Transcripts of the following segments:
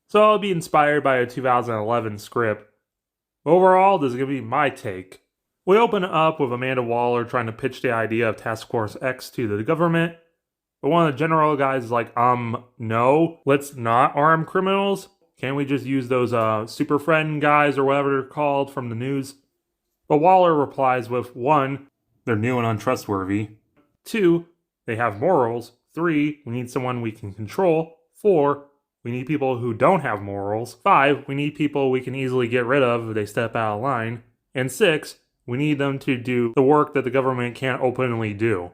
So I'll be inspired by a 2011 script. Overall, this is going to be my take. We open up with Amanda Waller trying to pitch the idea of Task Force X to the government, but one of the general guys is like, no, let's not arm criminals. Can't we just use those super friend guys or whatever they're called from the news? But Waller replies with 1, they're new and untrustworthy. 2, they have morals. 3, we need someone we can control. 4, we need people who don't have morals. 5, we need people we can easily get rid of if they step out of line. And 6, we need them to do the work that the government can't openly do.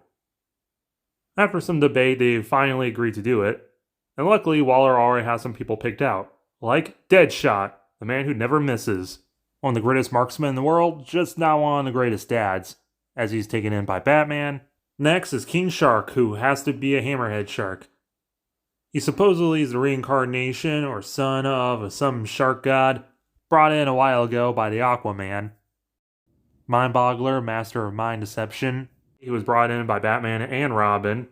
After some debate, they finally agreed to do it. And luckily, Waller already has some people picked out. Like Deadshot, the man who never misses. One of the greatest marksmen in the world, just not one of the greatest dads, as he's taken in by Batman. Next is King Shark, who has to be a hammerhead shark. He supposedly is the reincarnation or son of some shark god, brought in a while ago by the Aquaman. Mindboggler, master of mind deception. He was brought in by Batman and Robin.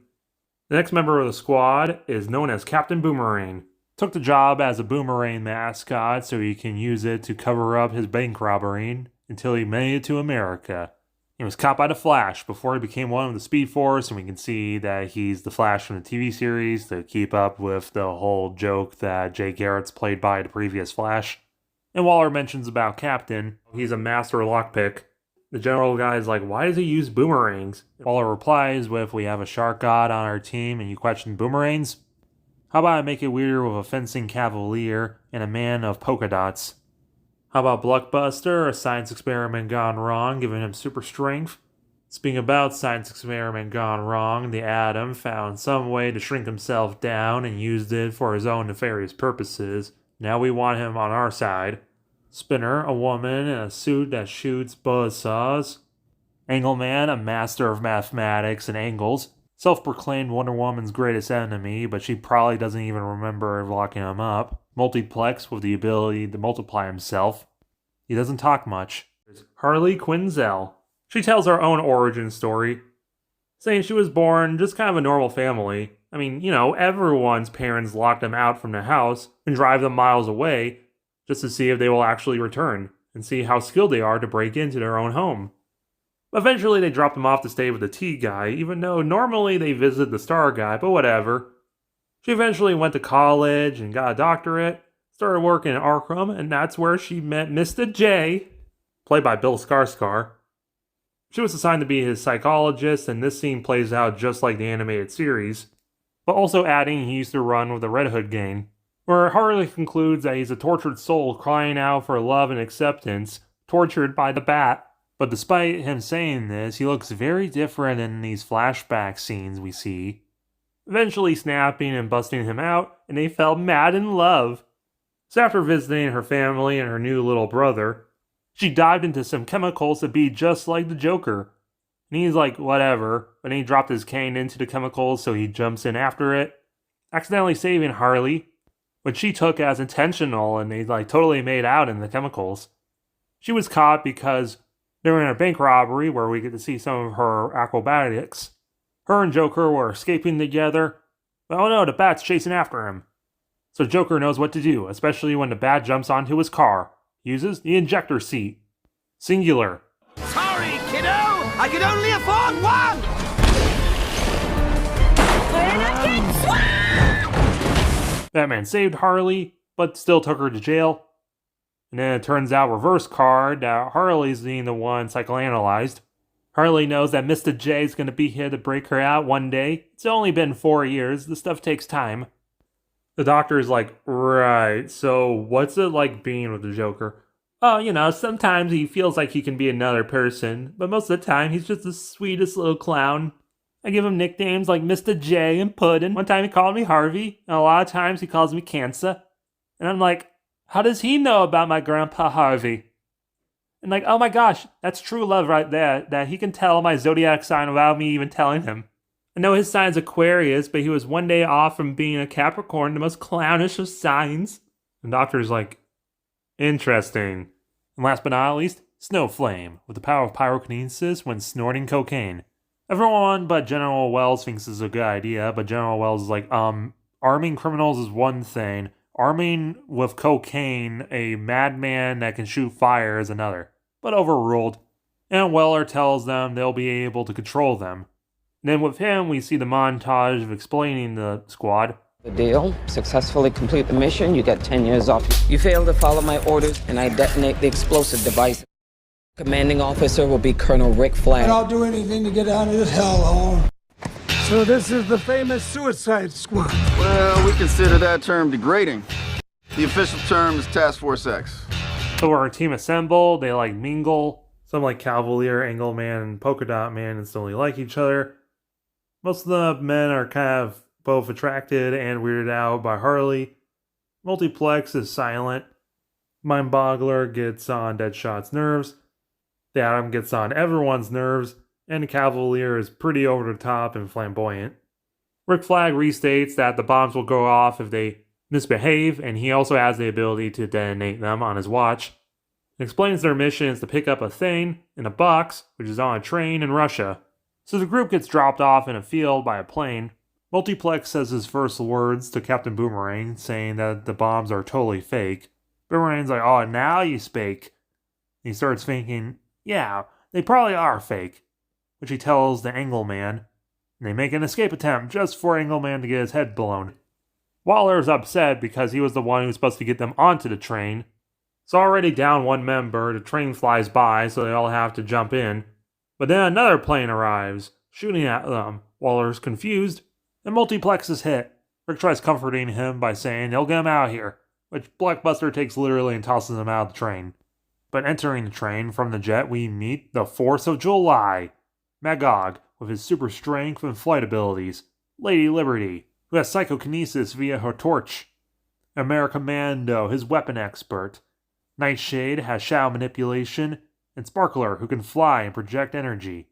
The next member of the squad is known as Captain Boomerang. Took the job as a boomerang mascot so he can use it to cover up his bank robbery until he made it to America. He was caught by the Flash before he became one of the Speed Force, and we can see that he's the Flash from the TV series to keep up with the whole joke that Jay Garrett's played by the previous Flash. And Waller mentions about Captain, he's a master lockpick. The general guy is like, why does he use boomerangs? Waller replies with, we have a shark god on our team and you question boomerangs? How about I make it weirder with a fencing cavalier and a man of polka dots? How about Blockbuster, a science experiment gone wrong, giving him super strength? Speaking about science experiment gone wrong, the Atom found some way to shrink himself down and used it for his own nefarious purposes. Now we want him on our side. Spinner, a woman in a suit that shoots buzzsaws. Angleman, a master of mathematics and angles. Self-proclaimed Wonder Woman's greatest enemy, but she probably doesn't even remember locking him up. Multiplex with the ability to multiply himself. He doesn't talk much. There's Harley Quinn. She tells her own origin story, saying she was born just kind of a normal family. I mean, everyone's parents lock them out from the house and drive them miles away just to see if they will actually return and see how skilled they are to break into their own home. Eventually, they drop them off to stay with the T guy, even though normally they visit the Star guy, but whatever. She eventually went to college and got a doctorate, started working at Arkham, and that's where she met Mr. J, played by Bill Skarsgård. She was assigned to be his psychologist, and this scene plays out just like the animated series, but also adding he used to run with the Red Hood gang, where Harley concludes that he's a tortured soul crying out for love and acceptance, tortured by the Bat. But despite him saying this, he looks very different in these flashback scenes we see, eventually snapping and busting him out, and they fell mad in love. So after visiting her family and her new little brother, she dived into some chemicals to be just like the Joker. And he's like, whatever, but then he dropped his cane into the chemicals, so he jumps in after it, accidentally saving Harley, which she took as intentional, and they totally made out in the chemicals. She was caught because during a bank robbery, where we get to see some of her acrobatics, her and Joker were escaping together, but oh no, the Bat's chasing after him. So Joker knows what to do, especially when the Bat jumps onto his car. He uses the ejector seat. Singular. Sorry, kiddo! I could only afford one! Batman saved Harley, but still took her to jail. And then it turns out, reverse card, that Harley's being the one psychoanalyzed. Harley knows that Mr. J is going to be here to break her out one day. It's only been 4 years. This stuff takes time. The doctor is like, right, so what's it like being with the Joker? Oh, sometimes he feels like he can be another person, but most of the time he's just the sweetest little clown. I give him nicknames like Mr. J and Puddin'. One time he called me Harvey, and a lot of times he calls me Cancer. And I'm like, how does he know about my grandpa Harvey? And oh my gosh, that's true love right there, that he can tell my zodiac sign without me even telling him. I know his sign's Aquarius, but he was one day off from being a Capricorn, the most clownish of signs. The doctor's like, interesting. And last but not least, Snowflame, with the power of pyrokinesis when snorting cocaine. Everyone but General Wells thinks this is a good idea, but General Wells is like, arming criminals is one thing, Arming with cocaine a madman that can shoot fire is another, but overruled. And Weller tells them they'll be able to control them. Then with him, we see the montage of explaining the squad. The deal. Successfully complete the mission, you get 10 years off. You fail to follow my orders, and I detonate the explosive device. Commanding officer will be Colonel Rick Flag. And I'll do anything to get out of this hellhole. So this is the famous Suicide Squad. Well, we consider that term degrading. The official term is Task Force X. So our team assembled, they mingle. Some Cavalier, Engelman, and Polka Dot Man instantly like each other. Most of the men are kind of both attracted and weirded out by Harley. Multiplex is silent. Mindboggler gets on Deadshot's nerves. The Atom gets on everyone's nerves. And the Cavalier is pretty over the top and flamboyant. Rick Flag restates that the bombs will go off if they misbehave, and he also has the ability to detonate them on his watch. It explains their mission is to pick up a thing in a box, which is on a train in Russia. So the group gets dropped off in a field by a plane. Multiplex says his first words to Captain Boomerang, saying that the bombs are totally fake. Boomerang's like, "Oh, now you speak." He starts thinking, "Yeah, they probably are fake," which he tells the Engelman, and they make an escape attempt just for Engelman to get his head blown. Waller's upset because he was the one who was supposed to get them onto the train. It's already down one member, the train flies by, so they all have to jump in. But then another plane arrives, shooting at them. Waller's confused, and Multiplex is hit. Rick tries comforting him by saying they'll get him out of here, which Blockbuster takes literally and tosses him out of the train. But entering the train from the jet, we meet the Force of July. Magog, with his super strength and flight abilities. Lady Liberty, who has psychokinesis via her torch. Americommando, his weapon expert. Nightshade has shadow manipulation. And Sparkler, who can fly and project energy.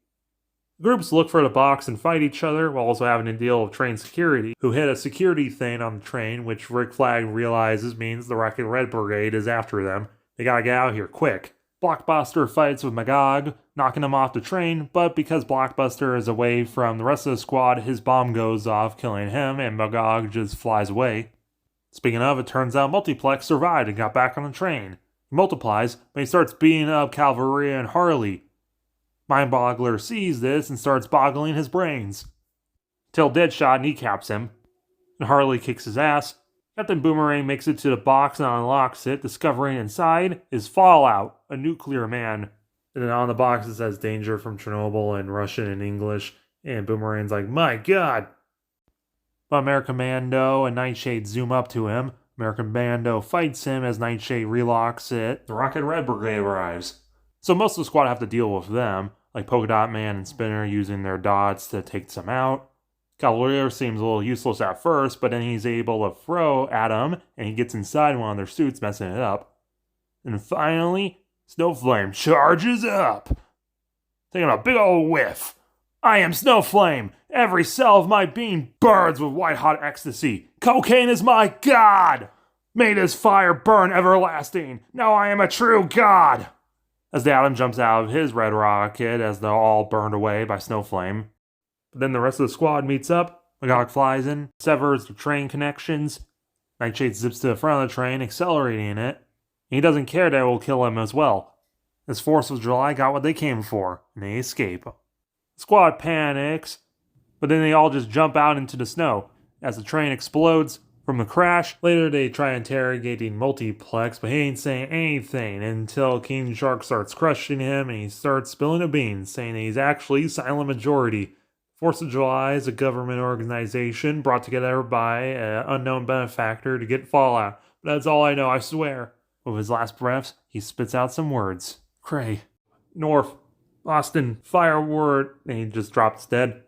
Groups look for the box and fight each other, while also having to deal with train security, who hit a security thing on the train, which Rick Flag realizes means the Rocket Red Brigade is after them. They gotta get out of here quick. Blockbuster fights with Magog, knocking him off the train, but because Blockbuster is away from the rest of the squad, his bomb goes off, killing him, and Magog just flies away. Speaking of, it turns out Multiplex survived and got back on the train. He multiplies, but he starts beating up Cavalry and Harley. Mindboggler sees this and starts boggling his brains, till Deadshot kneecaps him, and Harley kicks his ass. Captain Boomerang makes it to the box and unlocks it, discovering inside is Fallout, a nuclear man. And then on the box it says danger from Chernobyl in Russian and English, and Boomerang's like, "My God!" But Americommando and Nightshade zoom up to him. Americommando fights him as Nightshade relocks it. The Rocket Red Brigade arrives. So most of the squad have to deal with them, like Polka Dot Man and Spinner using their dots to take some out. Cavalier seems a little useless at first, but then he's able to throw at him, and he gets inside one of their suits, messing it up. And finally, Snowflame charges up, taking a big old whiff. "I am Snowflame. Every cell of my being burns with white-hot ecstasy. Cocaine is my god. May this fire burn everlasting. Now I am a true god." As the Atom jumps out of his red rocket as they're all burned away by Snowflame. But then the rest of the squad meets up. Magog flies in, severs the train connections. Nightshade zips to the front of the train, accelerating it. And he doesn't care that it will kill him as well. His Force of July got what they came for, and they escape. The squad panics, but then they all just jump out into the snow as the train explodes from the crash. Later they try interrogating Multiplex, but he ain't saying anything until King Shark starts crushing him and he starts spilling the beans, saying that he's actually Silent Majority. Force of July is a government organization brought together by an unknown benefactor to get Fallout. But that's all I know, I swear. With his last breaths, he spits out some words. Cray, North, Boston, fire word, and he just drops dead.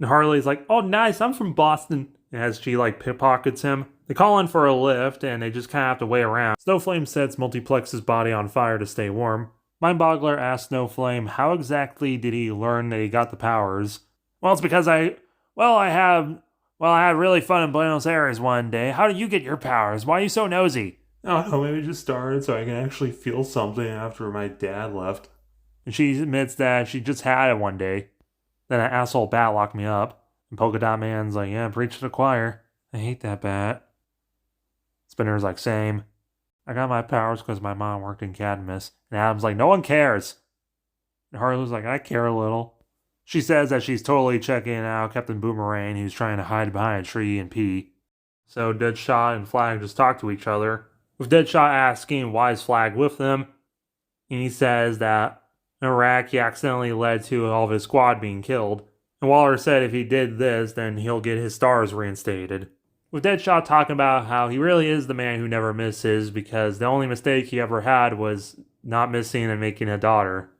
And Harley's like, "Oh nice, I'm from Boston." And as she pickpockets him, they call in for a lift and they just kind of have to wait around. Snowflame sets Multiplex's body on fire to stay warm. Mindboggler asks Snowflame how exactly did he learn that he got the powers. "Well, it's because I had really fun in Buenos Aires one day. How did you get your powers? Why are you so nosy?" "Oh, maybe it just started so I can actually feel something after my dad left." And she admits that she just had it one day. Then an asshole bat locked me up. And Polka Dot Man's like, "Yeah, preach to the choir. I hate that bat." Spinner's like, same. I got my powers because my mom worked in Cadmus. And Adam's like, no one cares. And Harley's like, I care a little. She says that she's totally checking out Captain Boomerang, who's trying to hide behind a tree and pee. So Deadshot and Flag just talk to each other, with Deadshot asking why is Flag with them. And he says that in Iraq he accidentally led to all of his squad being killed. And Waller said if he did this, then he'll get his stars reinstated. With Deadshot talking about how he really is the man who never misses because the only mistake he ever had was not missing and making a daughter.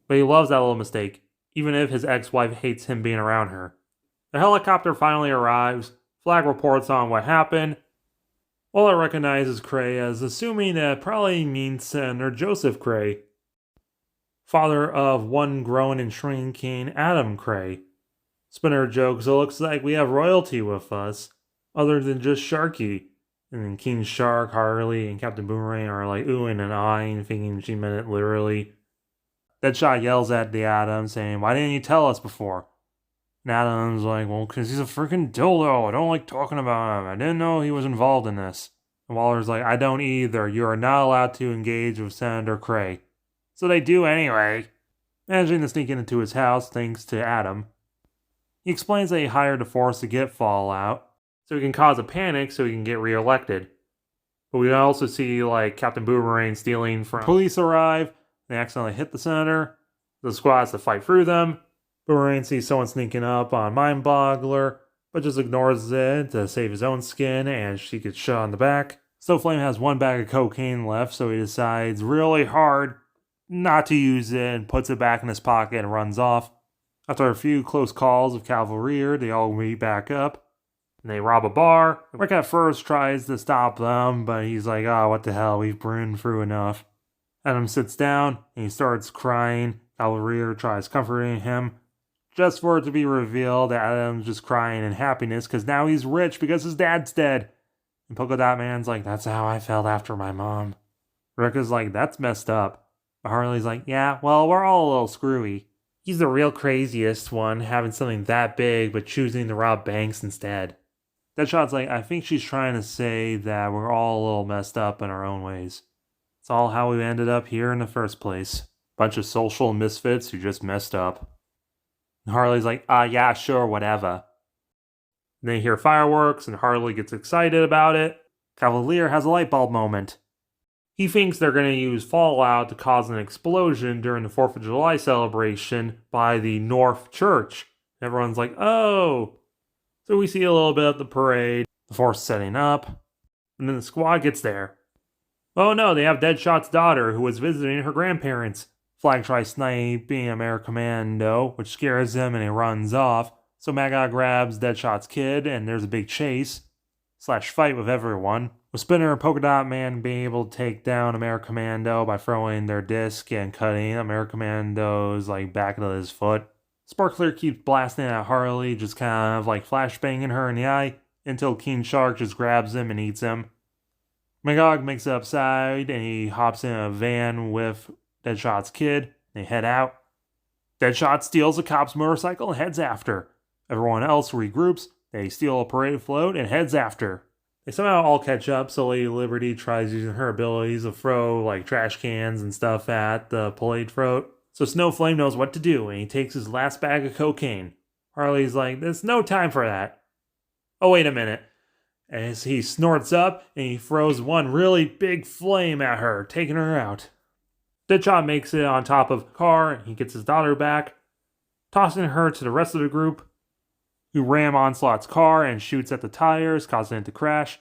But he loves that little mistake, even if his ex-wife hates him being around her. The helicopter finally arrives. Flag reports on what happened. Waller recognizes Cray as assuming that probably means Senator Joseph Cray, father of one grown and shrinking Adam Cray. Spinner jokes, it looks like we have royalty with us, other than just Sharky. And then King Shark, Harley, and Captain Boomerang are like oohing and eyeing, thinking she meant it literally. Deadshot yells at the Atom, saying, why didn't you tell us before? And Adam's like, well, because he's a freaking dildo. I don't like talking about him. I didn't know he was involved in this. And Waller's like, I don't either. You are not allowed to engage with Senator Cray. So they do anyway, managing to sneak into his house thanks to Adam. He explains that he hired the Force to get Fallout, so he can cause a panic so he can get reelected. But we also see, like, Captain Boomerang stealing from police arrive. They accidentally hit the senator. The squad has to fight through them. Boomerang sees someone sneaking up on Mindboggler, but just ignores it to save his own skin, and she gets shot in the back. Snowflame has one bag of cocaine left, so he decides really hard not to use it and puts it back in his pocket and runs off. After a few close calls with Cavalry, they all meet back up, and they rob a bar. Rick at first tries to stop them, but he's like, oh, what the hell, we've burned through enough. Adam sits down, and he starts crying. Cavalry tries comforting him, just for it to be revealed that Adam's just crying in happiness because now he's rich because his dad's dead. And Polka Dot Man's like, that's how I felt after my mom. Rick is like, that's messed up. But Harley's like, yeah, well, we're all a little screwy. He's the real craziest one, having something that big but choosing to rob banks instead. Deadshot's like, I think she's trying to say that we're all a little messed up in our own ways. It's all how we ended up here in the first place. Bunch of social misfits who just messed up. And Harley's like, yeah, sure, whatever. And they hear fireworks, and Harley gets excited about it. Cavalier has a light bulb moment. He thinks they're going to use Fallout to cause an explosion during the 4th of July celebration by the North Church. Everyone's like, oh. So we see a little bit of the parade, the Force setting up, and then the squad gets there. Oh no, they have Deadshot's daughter who was visiting her grandparents. Flag tries sniping Americommando, which scares him and he runs off. So Magog grabs Deadshot's kid and there's a big chase / fight with everyone. With Spinner and Polka Dot Man being able to take down Americommando by throwing their disc and cutting Americommando's back of his foot. Sparkler keeps blasting at Harley, just kind of flashbanging her in the eye, until King Shark just grabs him and eats him. Magog makes it upside, and he hops in a van with Deadshot's kid. They head out. Deadshot steals a cop's motorcycle and heads after. Everyone else regroups. They steal a parade float and heads after. They somehow all catch up, so Lady Liberty tries using her abilities to throw trash cans and stuff at the parade float. So Snowflame knows what to do, and he takes his last bag of cocaine. Harley's like, there's no time for that. Oh, wait a minute. As he snorts up, and he throws one really big flame at her, taking her out. Deadshot makes it on top of the car, and he gets his daughter back, tossing her to the rest of the group, who ram Onslaught's car and shoots at the tires, causing it to crash.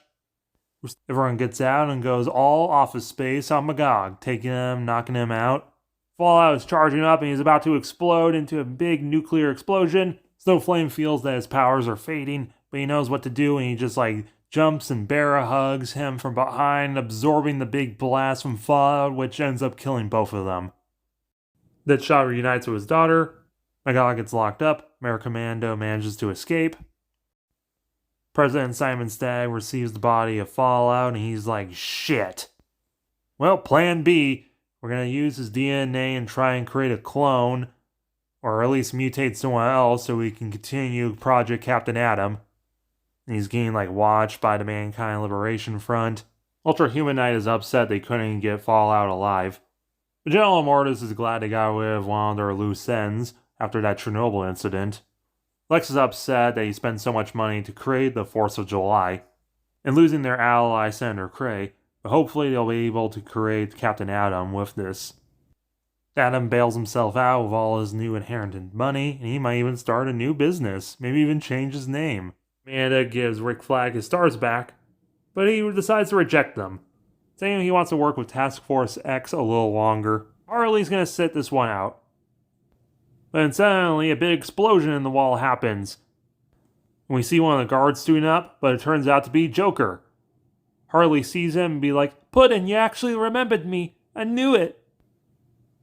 Everyone gets out and goes all Office Space on Magog, taking him, knocking him out. Fallout is charging up, and he's about to explode into a big nuclear explosion. Snowflame feels that his powers are fading, but he knows what to do, and he just jumps and bear hugs him from behind, absorbing the big blast from Fallout, which ends up killing both of them. Deadshot reunites with his daughter. Magog gets locked up. Americommando manages to escape. President Simon Stagg receives the body of Fallout, and he's like, shit. Well, plan B. We're going to use his DNA and try and create a clone, or at least mutate someone else so we can continue Project Captain Atom. And he's getting watched by the Mankind Liberation Front. Ultra Human Knight is upset they couldn't get Fallout alive. But General Immortus is glad they got rid of one of their loose ends after that Chernobyl incident. Lex is upset that he spent so much money to create the 4th of July, and losing their ally Senator Cray, but hopefully they'll be able to create Captain Atom with this. Atom bails himself out with all his new inherited money, and he might even start a new business, maybe even change his name. Amanda gives Rick Flag his stars back, but he decides to reject them, saying he wants to work with Task Force X a little longer. Harley's gonna sit this one out. Then suddenly a big explosion in the wall happens. And we see one of the guards tune up, but it turns out to be Joker. Harley sees him and be like, "Puddin', you actually remembered me. I knew it."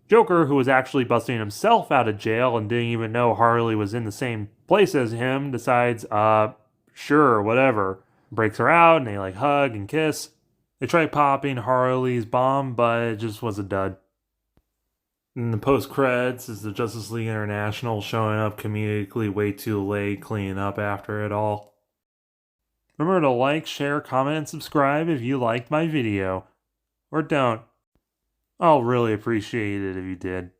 Joker, who was actually busting himself out of jail and didn't even know Harley was in the same place as him, decides, sure, whatever. Breaks her out and they hug and kiss. They try popping Harley's bomb, but it just was a dud. In the post-credits is the Justice League International showing up comedically way too late, cleaning up after it all. Remember to like, share, comment, and subscribe if you liked my video. Or don't. I'll really appreciate it if you did.